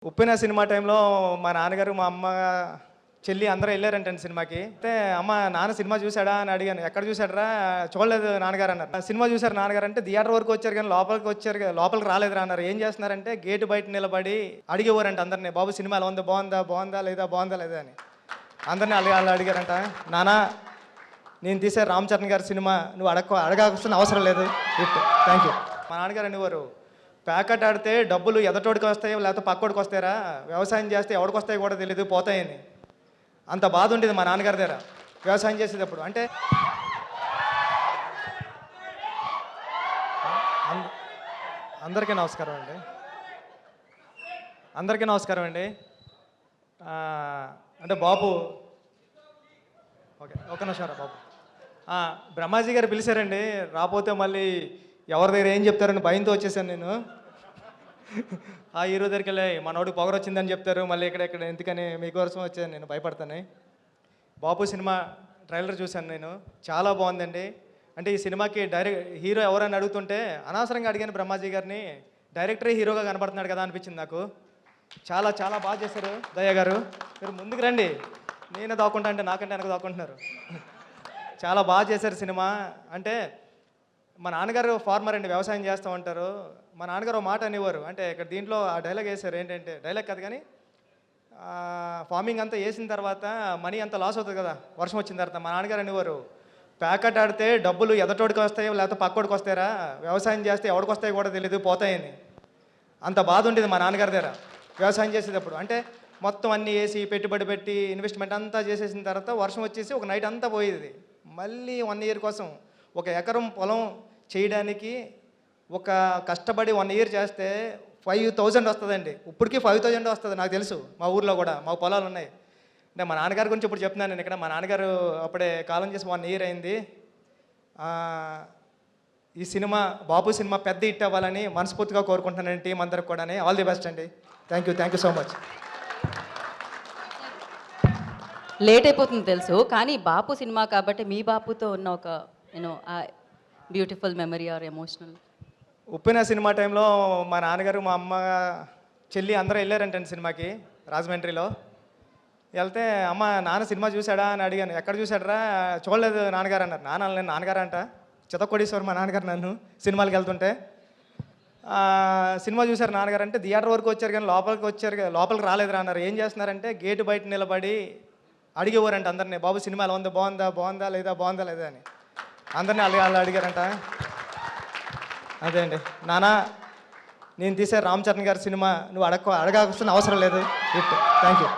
ఉప్పెన cinema టైంలో మా నాన్నగారు, మా అమ్మ, చెల్లి అందరూ వెళ్ళారంటండి సినిమాకి. అయితే అమ్మ నాన్న సినిమా చూసాడా అని అడిగాను. ఎక్కడ చూసాడరా? చూడలేదు నాన్నగారు అన్నారు. సినిమా చూసారు నాన్నగారు అంటే థియేటర్ వరకు వచ్చారు కానీ లోపలికి రాలేదురా అన్నారు. ఏం చేస్తున్నారంటే గేటు బయట నిలబడి అడిగేవారంట అందరినీ, బాబు సినిమా ఎలా ఉంది, బాగుందా లేదా అని అందరినీ వాళ్ళు అడిగారంట. నాన్న నేను తీసే రామ్ చరణ్ గారి సినిమా, నువ్వు అడగాల్సిన అవసరం లేదు, థ్యాంక్ యూ. మా నాన్నగారు అనేవారు, ప్యాకెట్ ఆడితే డబ్బులు ఎదటోడికి వస్తాయో లేకపోతే పక్కోడికి వస్తాయరా, వ్యవసాయం చేస్తే ఎవడికి వస్తాయో కూడా తెలియదు, పోతాయని. అంత బాధ ఉండేది మా నాన్నగారి దగ్గర వ్యవసాయం చేసేటప్పుడు. అంటే అందరికీ నమస్కారం అండి. అంటే బాబు ఒక నిమిషం బాబు, బ్రహ్మాజీ గారు పిలిచారండి. రాకపోతే మళ్ళీ ఎవరి దగ్గర ఏం చెప్తారని భయంతో వచ్చేసాను నేను. ఆ హీరో దగ్గరికి వెళ్ళి మనోడికి పొగరు వచ్చిందని చెప్తారు, మళ్ళీ ఇక్కడ ఎందుకని మీకోసం వచ్చాను, నేను భయపడతాను. బాబు సినిమా ట్రైలర్ చూశాను నేను, చాలా బాగుందండి. అంటే ఈ సినిమాకి హీరో ఎవరైనా అడుగుతుంటే అనవసరంగా అడిగాను బ్రహ్మాజీ గారిని, డైరెక్టరే హీరోగా కనబడుతున్నాడు కదా అనిపించింది నాకు. చాలా చాలా బాగా చేశారు దయ్య గారు. మీరు ముందుకు రండి, నేనే దాక్కుంటా అంటే నాకంటే వెనక దాక్కుంటున్నారు. చాలా బాగా చేశారు సినిమా. అంటే మా నాన్నగారు ఫార్మర్ అండి, వ్యవసాయం చేస్తూ ఉంటారు. మా నాన్నగారు ఒక మాట అనేవారు, అంటే ఇక్కడ దీంట్లో ఆ డైలాగ్ వేశారు. ఏంటంటే డైలాగ్ కాదు కానీ, ఫార్మింగ్ అంతా వేసిన తర్వాత మనీ అంతా లాస్ అవుతుంది కదా వర్షం వచ్చిన తర్వాత. మా నాన్నగారు అనేవారు, ప్యాకెట్ ఆడితే డబ్బులు ఎదటోడికి వస్తాయో లేకపోతే పక్కోడికి వస్తాయరా, వ్యవసాయం చేస్తే ఎవడికి వస్తాయో కూడా తెలియదు, పోతాయని. అంత బాధ ఉండేది మా నాన్నగారి దగ్గర వ్యవసాయం చేసేటప్పుడు. అంటే మొత్తం అన్నీ వేసి పెట్టుబడి పెట్టి ఇన్వెస్ట్మెంట్ అంతా చేసేసిన తర్వాత వర్షం వచ్చేసి ఒక నైట్ అంతా పోయేది. మళ్ళీ 1 ఇయర్ కోసం ఒక ఎకరం పొలం చేయడానికి ఒక కష్టపడి 1 ఇయర్ చేస్తే 5,000 వస్తుందండి. ఇప్పటికీ 5,000 వస్తుంది నాకు తెలుసు. మా ఊర్లో కూడా మాకు పొలాలు ఉన్నాయి. అంటే మా నాన్నగారి గురించి ఇప్పుడు చెప్తున్నాను నేను ఇక్కడ. మా నాన్నగారు అప్పుడే కాలం చేసి 1 ఇయర్ అయింది. ఈ సినిమా బాబు సినిమా పెద్ద హిట్ అవ్వాలని మనస్ఫూర్తిగా కోరుకుంటున్నాను టీం అందరికి కూడా. ఆల్ ది బెస్ట్ అండి. Thank you so much. Late అయిపోతుంది తెలుసు, కానీ బాపు సినిమా కాబట్టి మీ బాపుతో ఉన్న ఒక beautiful memory or emotional. Uppena cinema టైంలో మా నాన్నగారు, మా అమ్మ, చెల్లి అందరూ వెళ్ళారంటండి సినిమాకి రాజమండ్రిలో. వెళ్తే అమ్మ నాన్న సినిమా చూసాడా అని అడిగాను. ఎక్కడ చూసాడరా? చూడలేదు నాన్నగారు అన్నారు. నేను నాన్నగారు అంట, చితకొడేశ్వరు మా నాన్నగారు నన్ను సినిమాలకు వెళ్తుంటే. సినిమా చూసారు నాన్నగారు అంటే థియేటర్ వరకు వచ్చారు కానీ లోపలికి రాలేదురా అన్నారు. ఏం చేస్తున్నారంటే గేటు బయట నిలబడి అడిగేవారంట అందరినీ, బాబు సినిమా ఎలా ఉంది, బాగుందా లేదా అని అందరినీ వాళ్ళు అడిగారంట. అదే అండి, నాన్న నేను తీసే రామ్ చరణ్ గారి సినిమా, నువ్వు అడగాల్సిన అవసరం లేదు, థ్యాంక్ యూ.